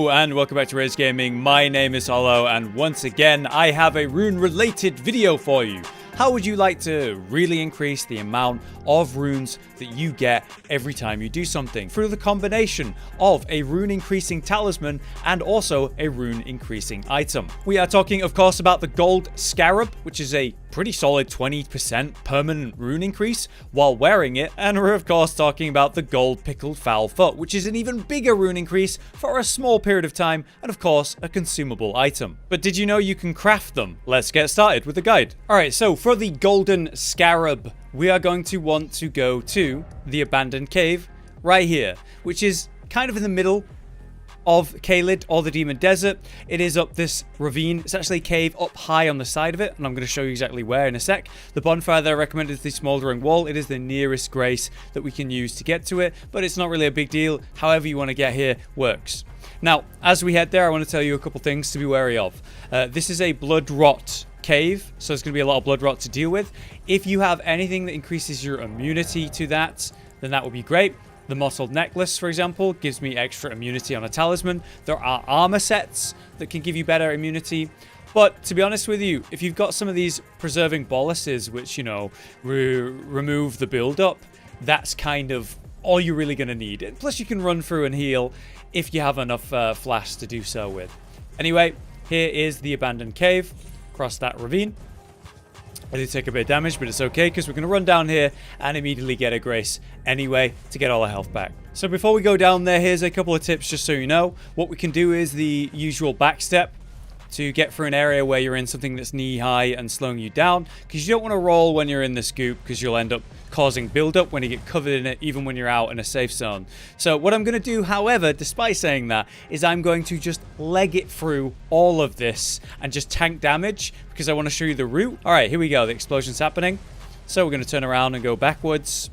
Hello and welcome back to Rage Gaming. My name is Hollow and once again I have a rune related video for you. How would you like to really increase the amount of runes that you get every time you do something through the combination of a rune increasing talisman and also a rune increasing item? We are talking of course about the gold Scarab, which is a pretty solid 20% permanent rune increase while wearing it, and we're of course talking about the gold Pickled foul foot, which is an even bigger rune increase for a small period of time and of course a consumable item. But did you know you can craft them? Let's get started with the guide. Alright, so for the golden Scarab, we are going to want to go to the abandoned cave right here, which is kind of in the middle of Pickled or the Demon Desert. It is up this ravine. It's actually a cave up high on the side of it, and I'm going to show you exactly where in a sec. The bonfire that I recommended is the smoldering wall. It is the nearest grace that we can use to get to it, but it's not really a big deal. However you want to get here works. Now, as we head there, I want to tell you a couple things to be wary of. This is a blood rot cave, so there's going to be a lot of blood rot to deal with. If you have anything that increases your immunity to that, then that would be great. The mottled necklace, for example, gives me extra immunity on a talisman. There are armor sets that can give you better immunity. But to be honest with you, if you've got some of these preserving boluses, which, you know, remove the build-up, that's kind of all you're really going to need. Plus, you can run through and heal if you have enough flash to do so with. Anyway, here is the abandoned cave. Across that ravine. I did take a bit of damage, but it's okay because we're going to run down here and immediately get a grace anyway to get all our health back. So before we go down there, here's a couple of tips just so you know. What we can do is the usual back step to get through an area where you're in something that's knee-high and slowing you down, because you don't want to roll when you're in this goop because you'll end up causing build-up when you get covered in it, even when you're out in a safe zone. So what I'm going to do, however, despite saying that, is I'm going to just leg it through all of this and just tank damage because I want to show you the route. All right, here we go. The explosion's happening. So we're going to turn around and go backwards.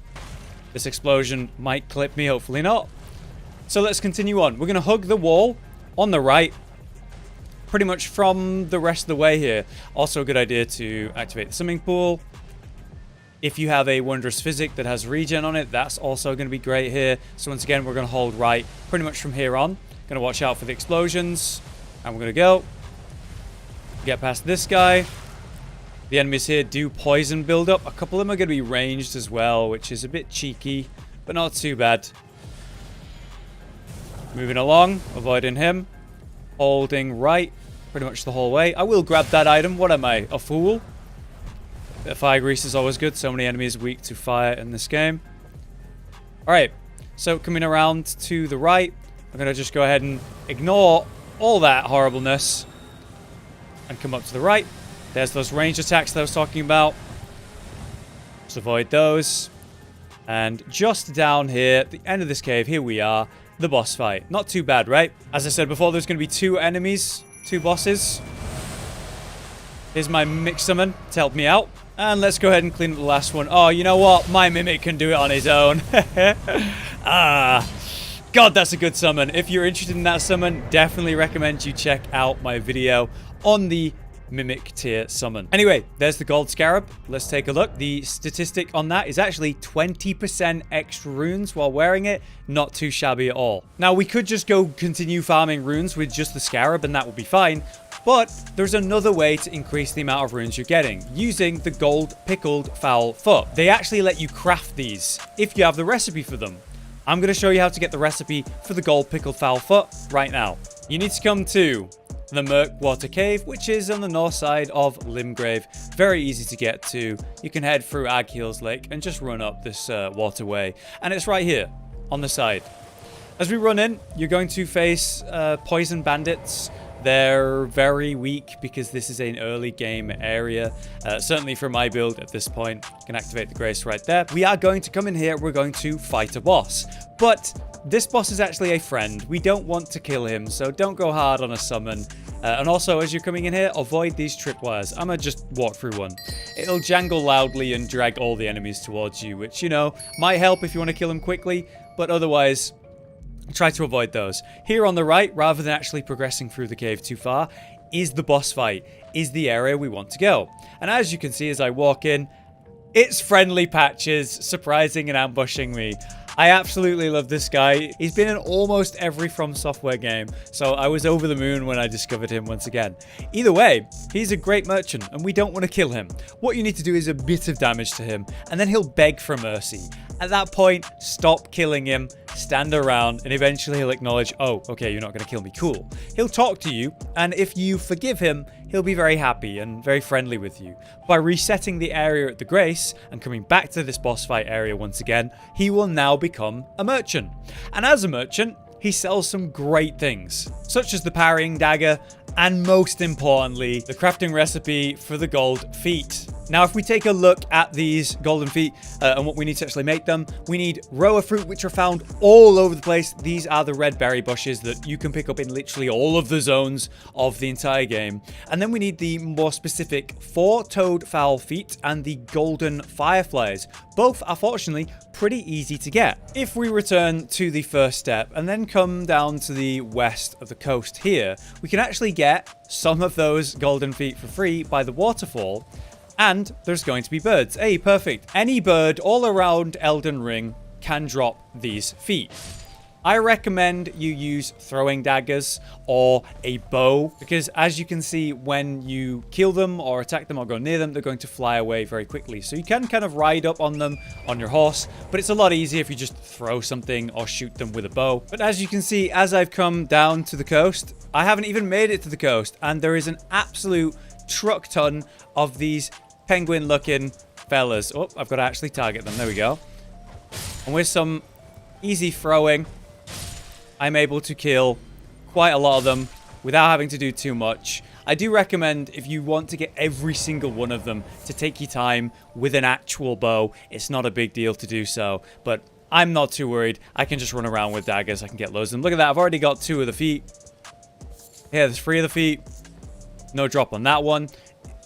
This explosion might clip me, hopefully not. So let's continue on. We're going to hug the wall on the right, pretty much from the rest of the way here. Also a good idea to activate the swimming pool. If you have a wondrous physic that has regen on it, that's also going to be great here. So once again, we're going to hold right pretty much from here on. Going to watch out for the explosions. And we're going to go. Get past this guy. The enemies here do poison build up. A couple of them are going to be ranged as well, which is a bit cheeky, but not too bad. Moving along, avoiding him. Holding right pretty much the whole way. I will grab that item. What am I, a fool? Bit of fire grease is always good. So many enemies weak to fire in this game. Alright, so coming around to the right, I'm going to just go ahead and ignore all that horribleness and come up to the right. There's those ranged attacks that I was talking about. Just avoid those. And just down here, at the end of this cave, here we are. The boss fight. Not too bad, right? As I said before, there's going to be two enemies, two bosses. Here's my mimic summon to help me out. And let's go ahead and clean up the last one. Oh, you know what? My mimic can do it on his own. God, that's a good summon. If you're interested in that summon, definitely recommend you check out my video on the mimic tier summon. Anyway, there's the gold Scarab. Let's take a look. The statistic on that is actually 20% extra runes while wearing it. Not too shabby at all. Now, we could just go continue farming runes with just the Scarab and that would be fine. But there's another way to increase the amount of runes you're getting, using the gold Pickled foul foot. They actually let you craft these if you have the recipe for them. I'm going to show you how to get the recipe for the gold Pickled foul foot right now. You need to come to the Murkwater Cave, which is on the north side of Limgrave. Very easy to get to. You can head through Aghil's Lake and just run up this waterway. And it's right here on the side. As we run in, you're going to face poison bandits. They're very weak because this is an early game area. Certainly for my build at this point. You can activate the grace right there. We are going to come in here. We're going to fight a boss. But this boss is actually a friend. We don't want to kill him, so don't go hard on a summon. And also, as you're coming in here, avoid these tripwires. I'm going to just walk through one. It'll jangle loudly and drag all the enemies towards you, which, you know, might help if you want to kill them quickly. But otherwise, try to avoid those. Here on the right, rather than actually progressing through the cave too far, is the boss fight, is the area we want to go. And as you can see as I walk in, it's friendly patches surprising and ambushing me. I absolutely love this guy. He's been in almost every From Software game, so I was over the moon when I discovered him once again. Either way, he's a great merchant, and we don't want to kill him. What you need to do is a bit of damage to him, and then he'll beg for mercy. At that point, stop killing him, stand around, and eventually he'll acknowledge, oh, okay, you're not going to kill me, cool. He'll talk to you, and if you forgive him, he'll be very happy and very friendly with you. By resetting the area at the Grace and coming back to this boss fight area once again, he will now become a merchant. And as a merchant, he sells some great things, such as the parrying dagger, and most importantly, the crafting recipe for the gold feet. Now, if we take a look at these golden feet and what we need to actually make them, we need roa fruit, which are found all over the place. These are the red berry bushes that you can pick up in literally all of the zones of the entire game. And then we need the more specific 4-toed fowl feet and the golden fireflies. Both are fortunately pretty easy to get. If we return to the first step and then come down to the west of the coast here, we can actually get some of those golden feet for free by the waterfall. And there's going to be birds. Hey, perfect. Any bird all around Elden Ring can drop these feet. I recommend you use throwing daggers or a bow, because as you can see, when you kill them or attack them or go near them, they're going to fly away very quickly. So you can kind of ride up on them on your horse, but it's a lot easier if you just throw something or shoot them with a bow. But as you can see, as I've come down to the coast, I haven't even made it to the coast, and there is an absolute truck ton of these penguin-looking fellas. Oh, I've got to actually target them. There we go. And with some easy throwing, I'm able to kill quite a lot of them without having to do too much. I do recommend, if you want to get every single one of them, to take your time with an actual bow. It's not a big deal to do so, but I'm not too worried. I can just run around with daggers. I can get loads of them. Look at that. I've already got 2 of the feet. Yeah, there's 3 of the feet. No drop on that one.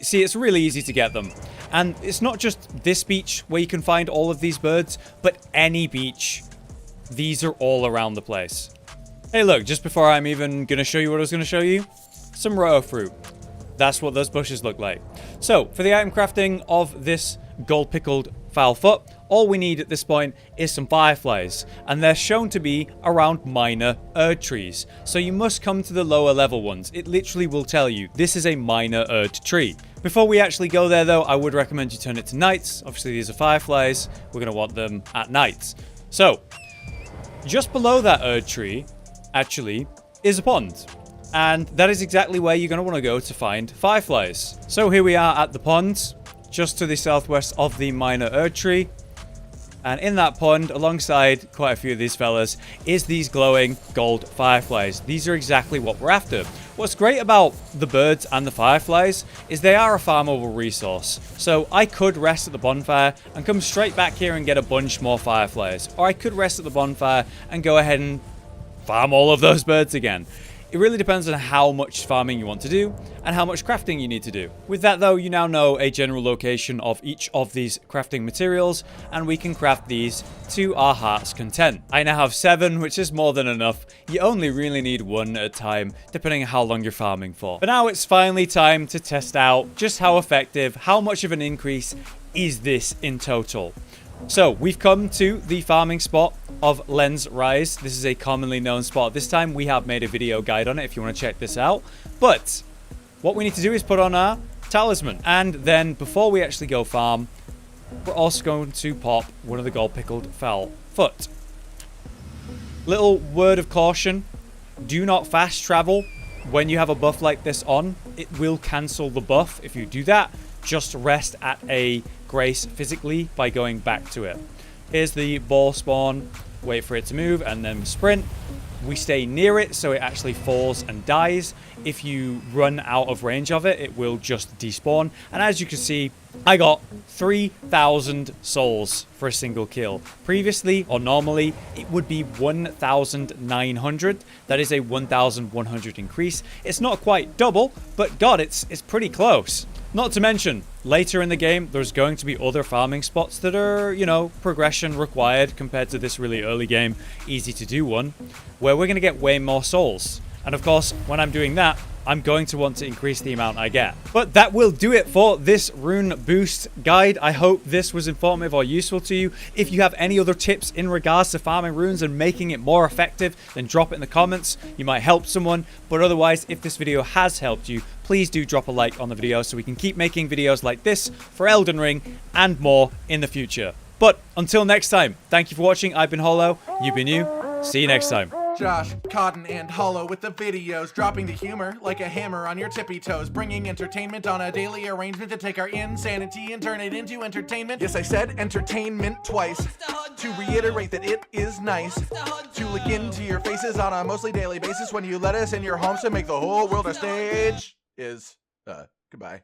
See, it's really easy to get them. And it's not just this beach where you can find all of these birds, but any beach. These are all around the place. Hey, look, just before I'm even going to show you what I was going to show you, some roa fruit. That's what those bushes look like. So, for the item crafting of this gold pickled fowl foot, all we need at this point is some fireflies, and they're shown to be around minor erd trees. So you must come to the lower level ones. It literally will tell you this is a minor erd tree. Before we actually go there though, I would recommend you turn it to nights. Obviously these are fireflies. We're going to want them at night. So, just below that erd tree, actually, is a pond. And that is exactly where you're going to want to go to find fireflies. So here we are at the pond, just to the southwest of the minor erd tree. And in that pond, alongside quite a few of these fellas, is these glowing gold fireflies. These are exactly what we're after. What's great about the birds and the fireflies is they are a farmable resource. So I could rest at the bonfire and come straight back here and get a bunch more fireflies. Or I could rest at the bonfire and go ahead and farm all of those birds again. It really depends on how much farming you want to do and how much crafting you need to do. With that though, you now know a general location of each of these crafting materials, and we can craft these to our heart's content. I now have 7, which is more than enough. You only really need 1 at a time, depending on how long you're farming for. But now it's finally time to test out just how effective, how much of an increase is this in total. So, we've come to the farming spot of Lens Rise. This is a commonly known spot. This time, we have made a video guide on it if you want to check this out. But, what we need to do is put on our talisman. And then, before we actually go farm, we're also going to pop one of the gold pickled fowl foot. Little word of caution. Do not fast travel when you have a buff like this on. It will cancel the buff if you do that. Just rest at a grace physically by going back to it. Here's the ball spawn. Wait for it to move and then sprint. We stay near it so it actually falls and dies. If you run out of range of it, it will just despawn. And as you can see, I got 3,000 souls for a single kill. Previously, or normally, it would be 1,900. That is a 1,100 increase. It's not quite double, but God, it's pretty close. Not to mention, later in the game, there's going to be other farming spots that are, you know, progression required compared to this really early game, easy to do one, where we're going to get way more souls. And of course, when I'm doing that, I'm going to want to increase the amount I get. But that will do it for this rune boost guide. I hope this was informative or useful to you. If you have any other tips in regards to farming runes and making it more effective, then drop it in the comments. You might help someone. But otherwise, if this video has helped you, please do drop a like on the video so we can keep making videos like this for Elden Ring and more in the future. But until next time, thank you for watching. I've been Hollow, you've been you. See you next time. Josh, Cotton, and Hollow with the videos, dropping the humor like a hammer on your tippy toes, bringing entertainment on a daily arrangement to take our insanity and turn it into entertainment. Yes, I said entertainment twice, to reiterate that it is nice to look into your faces on a mostly daily basis when you let us in your homes to make the whole world a stage. Goodbye.